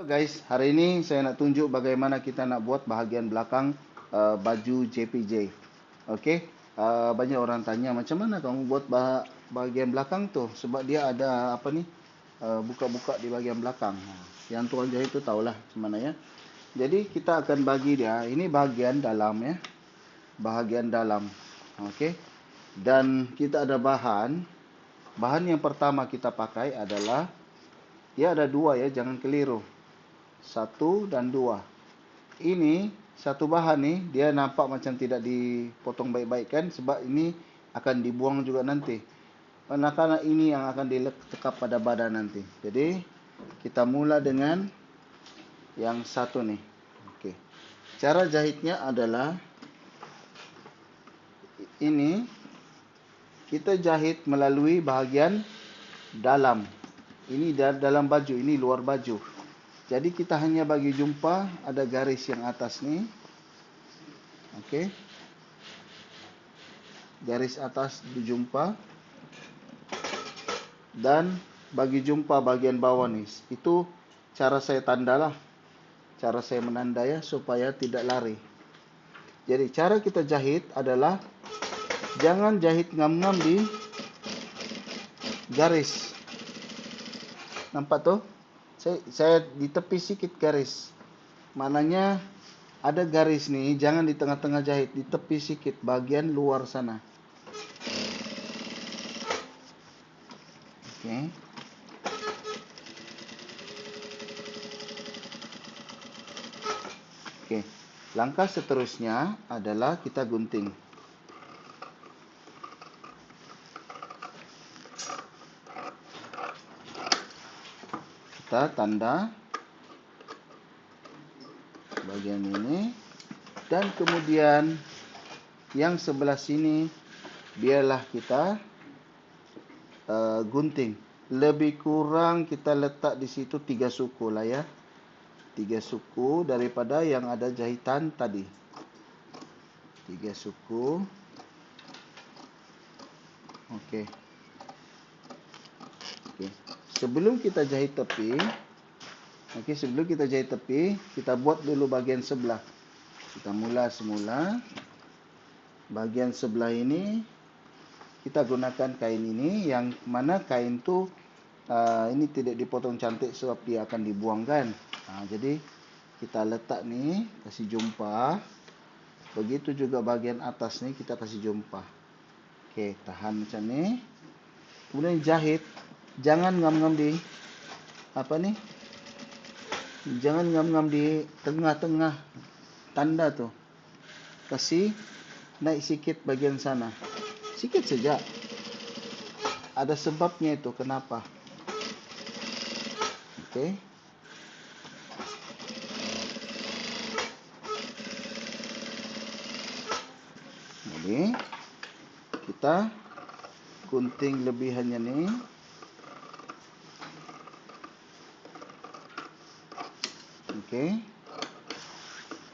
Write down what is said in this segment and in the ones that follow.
Guys, hari ini saya nak tunjuk bagaimana kita nak buat bahagian belakang baju JPJ. Okey, banyak orang tanya macam mana kamu buat bahagian belakang tu, sebab dia ada apa ni, buka-buka di bahagian belakang. Yang tuan jahit tu tahulah macam mana ya. Jadi kita akan bagi dia, ini bahagian dalam ya, bahagian dalam. Okey, dan kita ada bahan yang pertama kita pakai adalah, dia ada dua ya, jangan keliru. 1 dan 2. Ini satu bahan ni dia nampak macam tidak dipotong baik-baik kan, sebab ini akan dibuang juga nanti. Karena ini yang akan ditekap pada badan nanti. Jadi kita mula dengan yang satu ni. Okey. Cara jahitnya adalah ini, kita jahit melalui bahagian dalam. Ini dalam baju, ini luar baju. Jadi kita hanya bagi jumpa ada garis yang atas ni. Okey. Garis atas dijumpa. Dan bagi jumpa bahagian bawah ni. Itu cara saya tandalah. Cara saya menanda ya, supaya tidak lari. Jadi cara kita jahit adalah, jangan jahit ngam-ngam di garis. Nampak tu? Saya di tepi sikit garis. Maknanya ada garis ni, jangan di tengah-tengah jahit, di tepi sikit bahagian luar sana. Okey. Okey. Langkah seterusnya adalah kita gunting. Kita tanda bagian ini, dan kemudian yang sebelah sini biarlah kita gunting. Lebih kurang kita letak di situ 3 suku lah ya, 3 suku daripada yang ada jahitan tadi. 3 suku. Okey. Okey. Sebelum kita jahit tepi, kita buat dulu bahagian sebelah. Kita mula semula. Bahagian sebelah ini, kita gunakan kain ini, yang mana kain tu ini tidak dipotong cantik sebab dia akan dibuangkan. Jadi kita letak ni, kasih jumpa. Begitu juga bahagian atas ni kita kasih jumpa. Okey, tahan macam ni. Kemudian jahit. Jangan ngam-ngam di apa ni? Jangan ngam-ngam di tengah-tengah tanda tu. Kasih naik sikit bahagian sana. Sikit saja. Ada sebabnya itu kenapa. Okey. Jadi kita gunting lebihannya ni. Okey.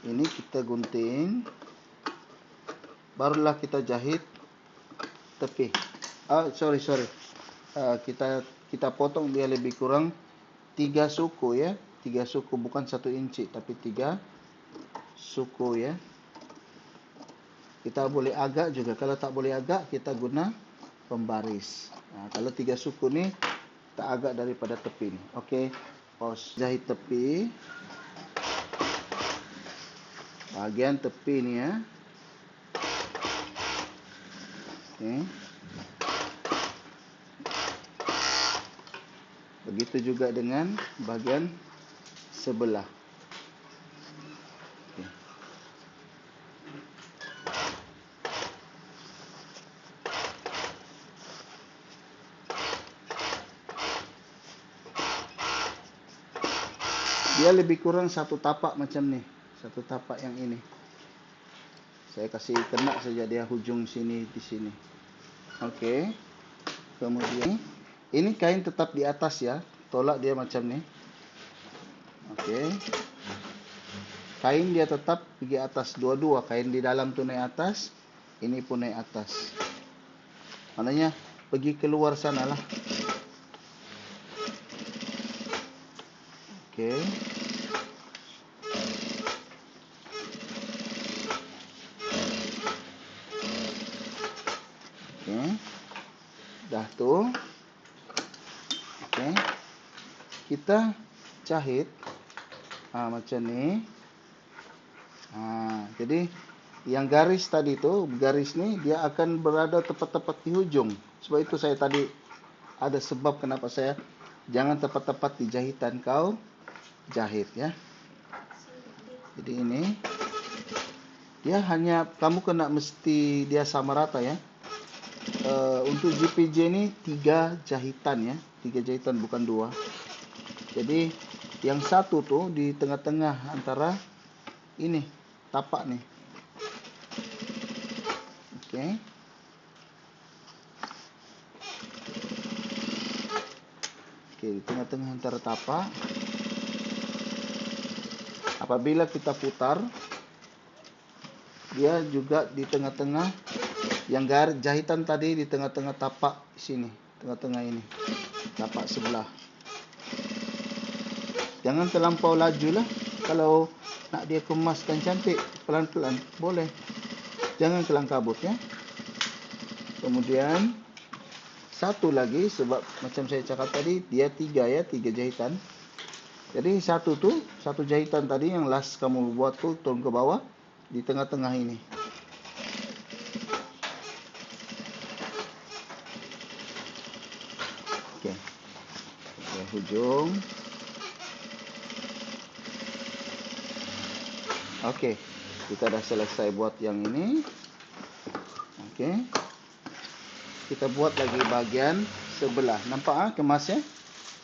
Ini kita gunting. Barulah kita jahit tepi. Sorry. Kita potong dia lebih kurang 3 suku ya. 3 suku, bukan 1 inci, tapi 3 suku ya. Kita boleh agak juga. Kalau tak boleh agak, kita guna pembaris. Kalau 3 suku ni, kita agak daripada tepi ni. Okey. Pause. Jahit tepi. Bahagian tepi ni ya. Okey. Begitu juga dengan bahagian sebelah. Okay. Dia lebih kurang 1 tapak macam ni. 1 tapak yang ini. Saya kasih kena saja dia hujung sini di sini. Okey. Kemudian ini kain tetap di atas ya. Tolak dia macam ni. Okey. Kain dia tetap pergi atas dua-dua. Kain di dalam tu naik atas, ini pun naik atas. Maknanya pergi keluar sanalah. Okey. itu, oke, kita jahit macam ni. Jadi yang garis tadi tu, garis ni dia akan berada tepat-tepat di hujung. Sebab itu saya tadi ada sebab kenapa saya jangan tepat-tepat di jahitan kau jahit ya. Jadi ini dia hanya kamu kena mesti dia sama rata ya. Untuk JPJ ni 3 jahitan ya, 3 jahitan bukan 2. Jadi yang satu tu di tengah-tengah antara ini tapak ni. Okey. Okey, di tengah-tengah antara tapak. Apabila kita putar, dia juga di tengah-tengah yang garis jahitan tadi di tengah-tengah tapak sini, tengah-tengah ini. Tapak sebelah. Jangan terlampau laju lah. Kalau nak dia kemaskan cantik, pelan-pelan boleh. Jangan kelang kabut ya. Kemudian satu lagi, sebab macam saya cakap tadi dia 3 ya, 3 jahitan. Jadi satu jahitan tadi yang last kamu buat tu turun ke bawah di tengah-tengah ini. Okey. Hujung. Okey, kita dah selesai buat yang ini. Okey. Kita buat lagi bahagian sebelah. Nampak kemas ya?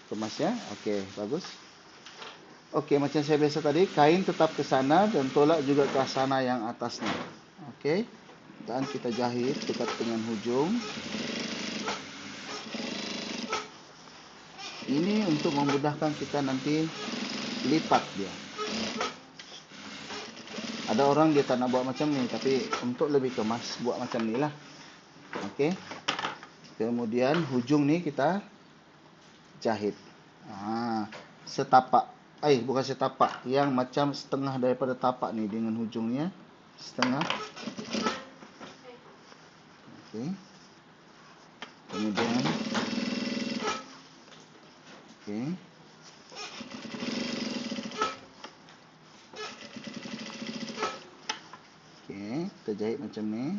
Kemas ya? Okey, bagus. Okey, macam saya biasa tadi, kain tetap ke sana dan tolak juga ke sana yang atas ni. Okey. Dan kita jahit dekat dengan hujung. Ini untuk memudahkan kita nanti lipat dia. Ada orang dia tak nak buat macam ni, tapi untuk lebih kemas buat macam ni lah. Okey. Kemudian hujung ni kita jahit. Setapak. Bukan setapak, yang macam setengah daripada tapak ni dengan hujungnya setengah. Okey. Kemudian okey. Kita jahit macam ni.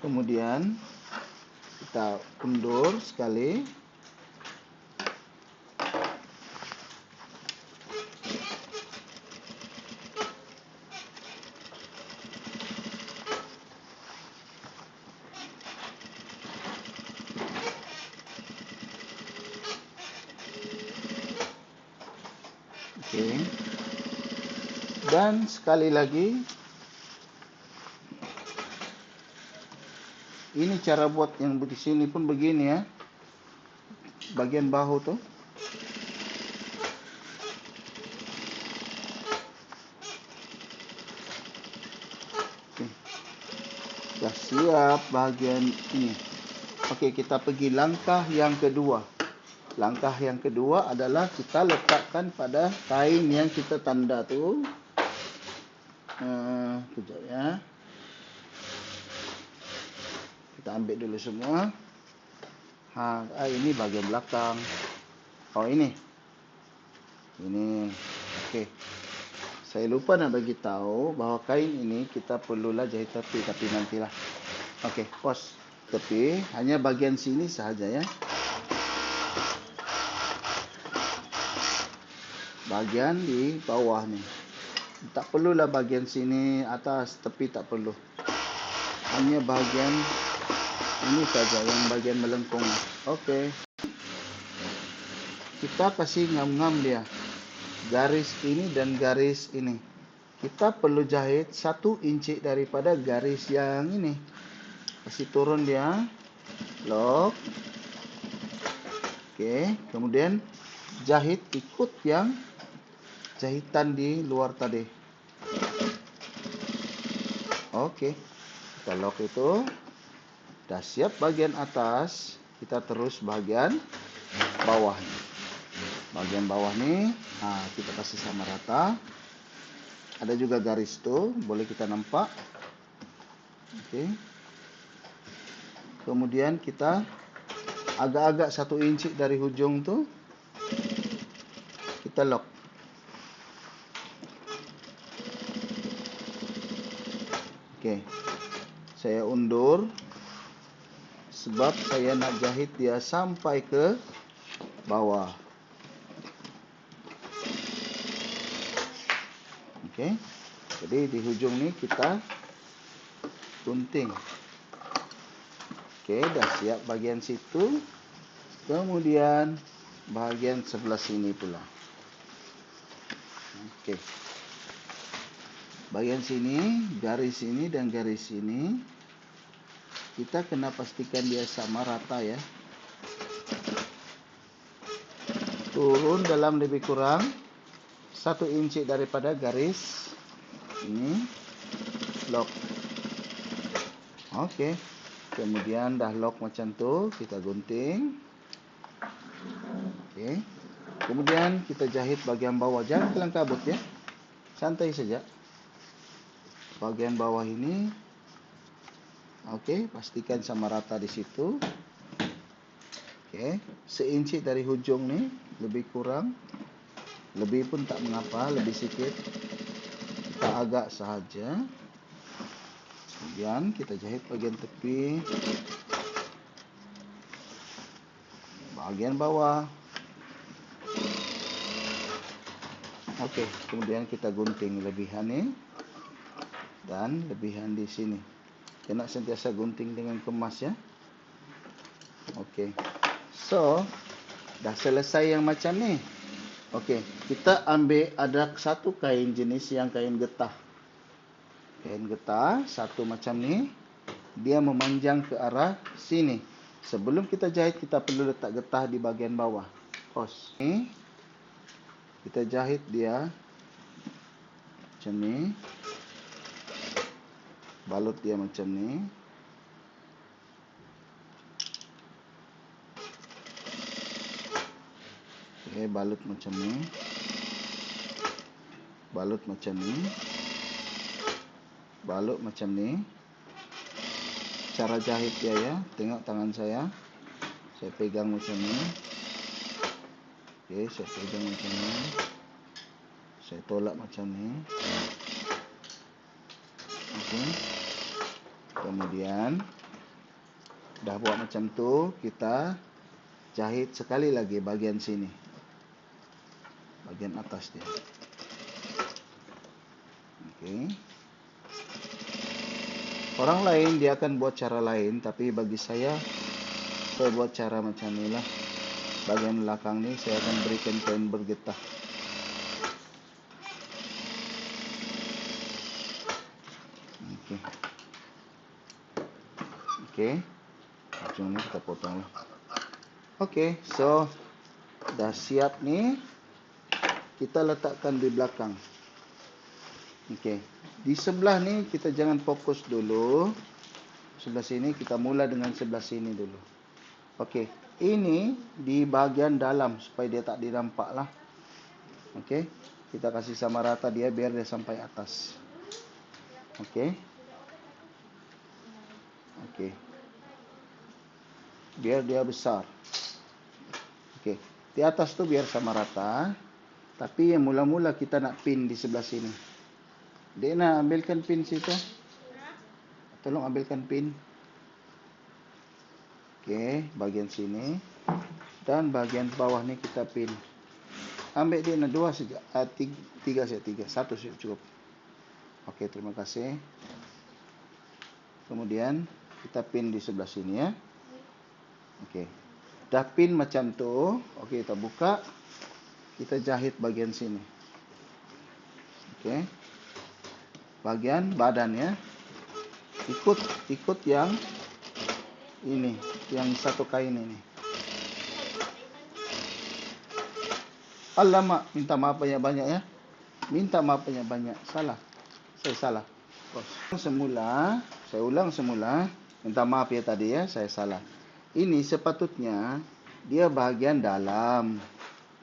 Kemudian kita undur sekali. Okey. Dan sekali lagi, ini cara buat yang di sini pun begini ya. Bagian bahu tu. Okey. Dah siap bahagian ini. Okey, kita pergi langkah yang kedua. Langkah yang kedua adalah kita letakkan pada kain yang kita tanda tu. Kejap ya. Kita ambil dulu semua. Ini bahagian belakang. Ini. Okey. Saya lupa nak bagi tahu bahawa kain ini kita perlulah jahit tepi, tapi nantilah. Okey, pause. Tepi hanya bahagian sini sahaja ya. Bahagian di bawah ni. Tak perlulah bahagian sini, atas, tepi tak perlu. Hanya bahagian ini saja yang bahagian melengkung. Okey. Kita kasih ngam-ngam dia. Garis ini dan garis ini. Kita perlu jahit 1 inci daripada garis yang ini. Kasih turun dia. Lock. Okey. Kemudian jahit ikut yang jahitan di luar tadi. Okey. Kita lock itu. Dah siap bahagian atas. Kita terus bahagian bawah ni. Bahagian bawah ni kita kasih sama rata. Ada juga garis tu, boleh kita nampak. Okey. Kemudian kita agak-agak 1 inci dari hujung tu kita lock. Okey. Saya undur sebab saya nak jahit dia sampai ke bawah. Okey. Jadi di hujung ni kita gunting. Okey, dah siap bahagian situ. Kemudian bahagian sebelah sini pula. Okey. Bahagian sini, garis ini dan garis ini kita kena pastikan dia sama rata ya. Turun dalam lebih kurang 1 inci daripada garis ini, lock. Okey. Kemudian dah lock macam tu, kita gunting. Okey. Kemudian kita jahit bahagian bawah, jangan kelang kabut ya. Santai saja. Bahagian bawah ini, okey, pastikan sama rata di situ. Okey, 1 inci dari hujung ni, lebih kurang. Lebih pun tak mengapa, lebih sikit. Kita agak sahaja. Kemudian kita jahit bahagian tepi, bahagian bawah. Okey, kemudian kita gunting lebihan ni dan lebihan di sini. Kena sentiasa gunting dengan kemas ya. Okey. So, dah selesai yang macam ni. Okey, kita ambil ada satu kain jenis yang kain getah. Kain getah satu macam ni. Dia memanjang ke arah sini. Sebelum kita jahit, kita perlu letak getah di bahagian bawah. Kos. Ni kita jahit dia macam ni. Balut dia macam ni. Okey, balut macam ni. Balut macam ni. Balut macam ni. Cara jahit dia ya, tengok tangan saya. Saya pegang macam ni. Okey, saya pegang macam ni. Saya tolak macam ni. Okey. Kemudian dah buat macam tu, kita jahit sekali lagi bahagian sini. Bahagian atas dia. Okey. Orang lain dia akan buat cara lain, tapi bagi saya buat cara macam ni lah. Bahagian belakang ni saya akan berikan kain bergetah. Okey. Okey. Ujung ni kita potong lah. Okey, so dah siap ni. Kita letakkan di belakang. Okey. Di sebelah ni kita jangan fokus dulu. Sebelah sini kita mula dengan sebelah sini dulu. Okey. Ini di bahagian dalam supaya dia tak dinampak lah. Okey. Kita kasih sama rata dia biar dia sampai atas. Okey. Okey. Biar dia besar. Okey. Di atas tu biar sama rata. Tapi yang mula-mula kita nak pin di sebelah sini. Dena, ambilkan pin situ. Tolong ambilkan pin. Okey, bahagian sini. Dan bahagian bawah ni kita pin. Ambil dia 2 saja. 3 saja, 3. 1 saja cukup. Okey, terima kasih. Kemudian kita pin di sebelah sini ya. Okey. Dah pin macam tu. Okey, kita buka. Kita jahit bahagian sini. Okey. Bahagian badan ya. Ikut yang ini, yang satu kain ini. Alamak, minta maaf banyak-banyak ya. Minta maaf banyak-banyak. Salah. Saya salah. Semula, saya ulang semula. Minta maaf ya tadi ya, saya salah. Ini sepatutnya dia bahagian dalam.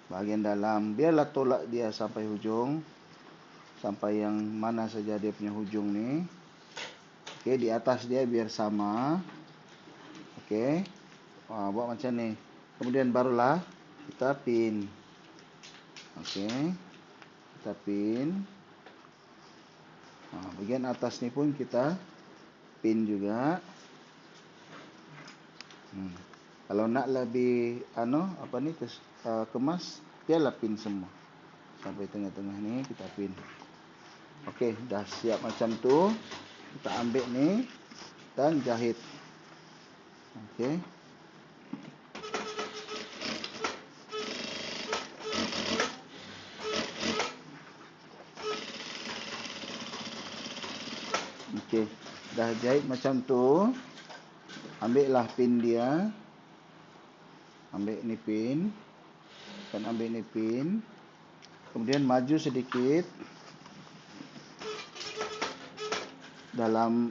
Bahagian dalam. Biarlah tolak dia sampai hujung. sampai yang mana saja dia punya hujung nih. Oke, di atas dia biar sama. Oke. Buat macam ni. Kemudian barulah kita pin. Oke. Kita pin. Bagian atas ni pun kita pin juga. Kalau nak lebih kemas, biarlah pin semua. Sampai tengah-tengah ni kita pin. Okey, dah siap macam tu. Kita ambil ni dan jahit. Okey. Okey, dah jahit macam tu. Ambillah pin dia. Ambil ni pin. Dan ambil ni pin. Kemudian maju sedikit. Dalam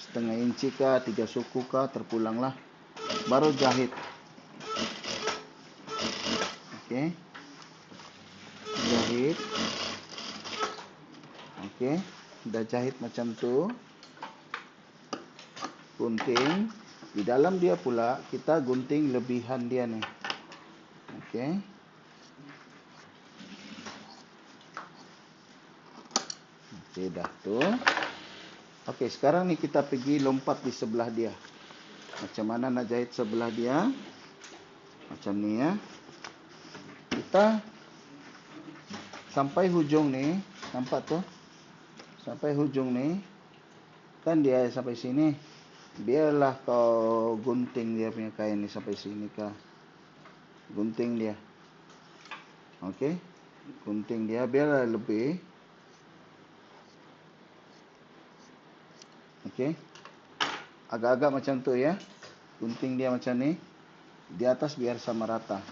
setengah inci kah, 3 suku kah, terpulanglah. Baru jahit. Okey. Jahit. Okey. Dah jahit macam tu. Gunting. Di dalam dia pula, kita gunting lebihan dia ni. Okey. Okey, dah tu. Okey, sekarang ni kita pergi lompat di sebelah dia. Macam mana nak jahit sebelah dia? Macam ni ya. Kita sampai hujung ni, nampak tu? Sampai hujung ni. Kan dia sampai sini. Biarlah kau gunting dia punya kain ni sampai sini kah. Gunting dia. Okey. Gunting dia biarlah lebih. Okey. Agak-agak macam tu ya. Gunting dia macam ni. Di atas biar sama rata.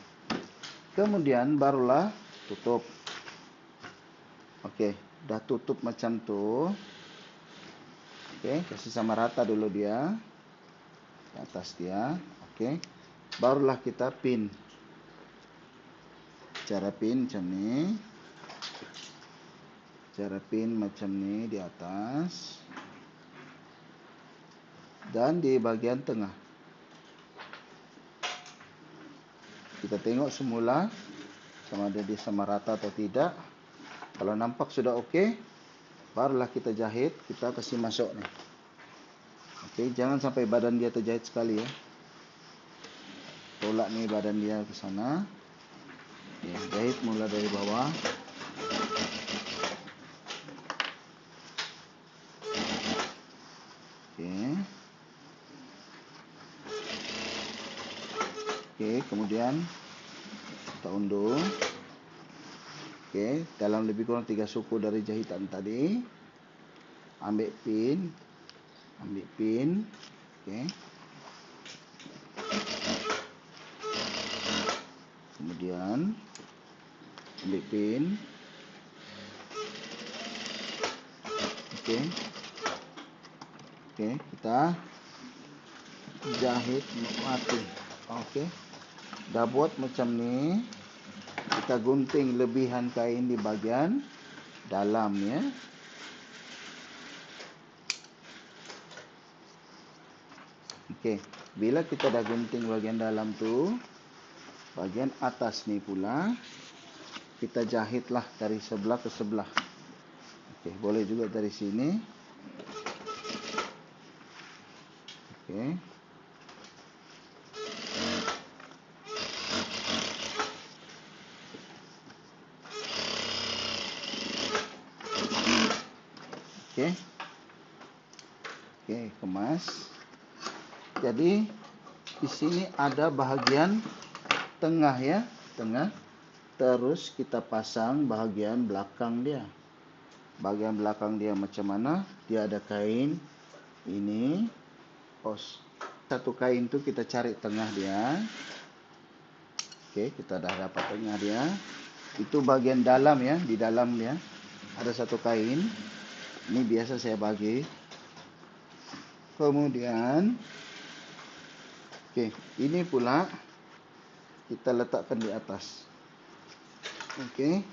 Kemudian barulah tutup. Okey, dah tutup macam tu. Okey, kasih sama rata dulu dia. Di atas dia. Okey. Barulah kita pin. Cara pin macam ni. Cara pin macam ni di atas. Dan di bahagian tengah. Kita tengok semula sama ada dia sama rata atau tidak. Kalau nampak sudah okey, barulah kita jahit. Kita kasih masuk ni. Okey, jangan sampai badan dia terjahit sekali ya. Tolak ni badan dia ke sana. Okay, jahit mula dari bawah. Okey. Okey, kemudian kita undur. Okey, dalam lebih kurang 3 suku dari jahitan tadi. Ambil pin. Ambil pin. Okey. Kemudian ambil pin. Okey. Okey, kita jahit mati. Okey. Dah buat macam ni. Kita gunting lebihan kain di bahagian dalam ya. Okey, bila kita dah gunting bahagian dalam tu, bahagian atas ni pula kita jahitlah dari sebelah ke sebelah. Okey, boleh juga dari sini. Okey. Okey. Okey, kemas. Jadi di sini ada bahagian tengah ya, tengah. Terus kita pasang bahagian belakang dia. Bahagian belakang dia macam mana? Dia ada kain ini. Satu kain tu kita cari tengah dia. Okey, kita dah dapat tengah dia. Itu bahagian dalam ya, di dalam dia ada satu kain. Ini biasa saya bagi. Kemudian okey, ini pula kita letakkan di atas. Okey.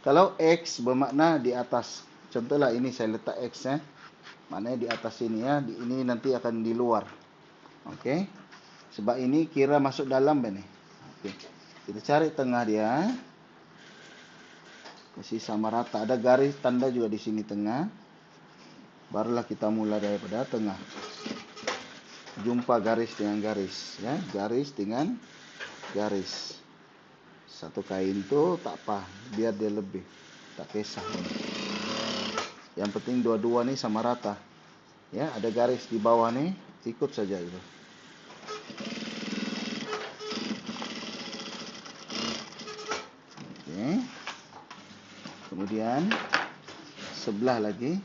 Kalau X bermakna di atas. Contohlah ini saya letak X maknanya di atas sini ya. Ini nanti akan di luar. Okey. Sebab ini kira masuk dalam ni. Okey. Kita cari tengah dia. Kasih sama rata. Ada garis tanda juga di sini tengah. Barulah kita mulai daripada tengah. Jumpa garis dengan garis ya. Garis dengan garis. Satu kain tu tak apa, biar dia lebih. Tak kisah. Yang penting dua-dua ni sama rata. Ya, ada garis di bawah ni, ikut saja itu. Okey. Kemudian sebelah lagi.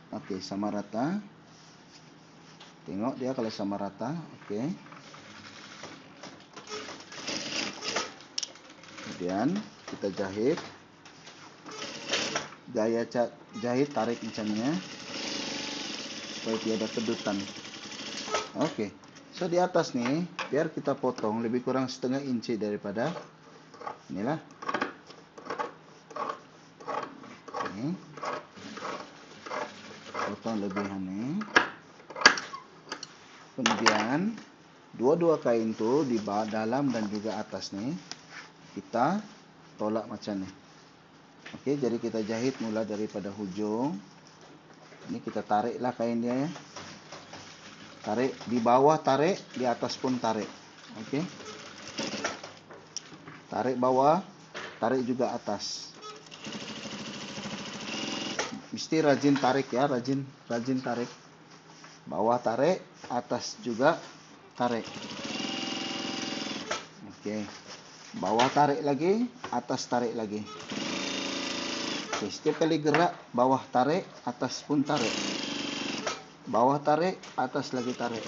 Okey, sama rata. Tengok dia kalau sama rata, okey. Kemudian kita jahit. Gaya jahit tarik macam ni ya. Supaya tiada kedutan. Okey. So di atas ni biar kita potong lebih kurang setengah inci daripada inilah. Okey. Potong lebihan ni. Kemudian dua-dua kain tu di bawah dalam dan juga atas ni kita tolak macam ni. Okey, jadi kita jahit mula daripada hujung. Ini kita tariklah kain dia ya. Tarik di bawah, tarik di atas pun tarik. Okey. Tarik bawah, tarik juga atas. Mesti rajin tarik ya, rajin tarik. Bawah tarik, atas juga tarik. Okey. Bawah tarik lagi, atas tarik lagi. Okey, setiap kali gerak, bawah tarik, atas pun tarik. Bawah tarik, atas lagi tarik.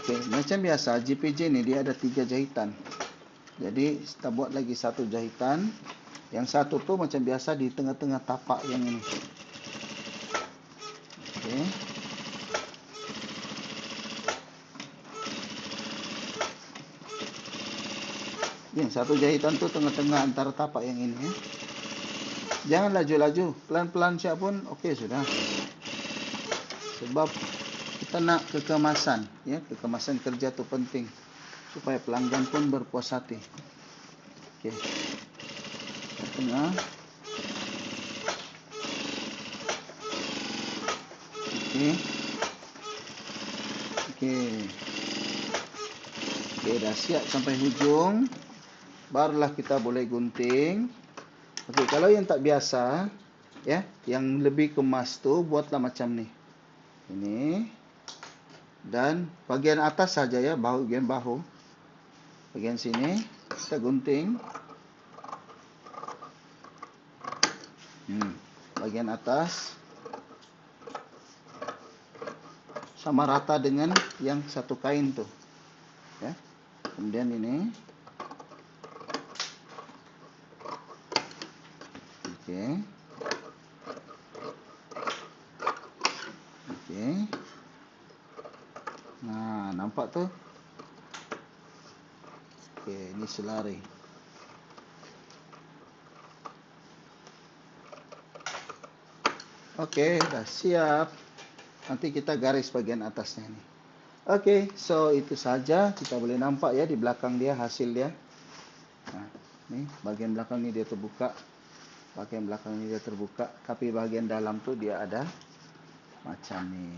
Okey, macam biasa JPJ ni dia ada 3 jahitan. Jadi kita buat lagi satu jahitan. Yang satu tu macam biasa di tengah-tengah tapak yang ini. Okey. Yang satu jahitan tu tengah-tengah antara tapak yang ini ya. Jangan laju-laju, pelan-pelan siap pun okey sudah. Sebab kita nak kekemasan ya, kekemasan kerja tu penting supaya pelanggan pun berpuas hati. Okey. Tengah. Okey. Okey. Okey, dah siap sampai hujung. Barulah kita boleh gunting. Okey, kalau yang tak biasa ya, yang lebih kemas tu buatlah macam ni. Ini. Dan bagian atas saja ya, bahagian bahu. Bagian sini kita gunting. Bagian atas sama rata dengan yang satu kain tu. Ya. Kemudian ini. Okey. Okey. Nah, nampak tu? Okey, ini selari. Okey, dah siap. Nanti kita garis bagian atasnya ni. Okey, so itu saja. Kita boleh nampak ya di belakang dia hasil dia. Nah, ni bagian belakang ni dia terbuka. Bahagian belakang ni dia terbuka, tapi bahagian dalam tu dia ada macam ni.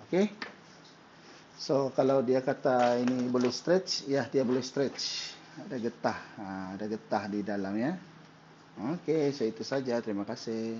Okey. So kalau dia kata ini boleh stretch, ya dia boleh stretch. Ada getah. Ada getah di dalam ya. Okey, so itu saja. Terima kasih.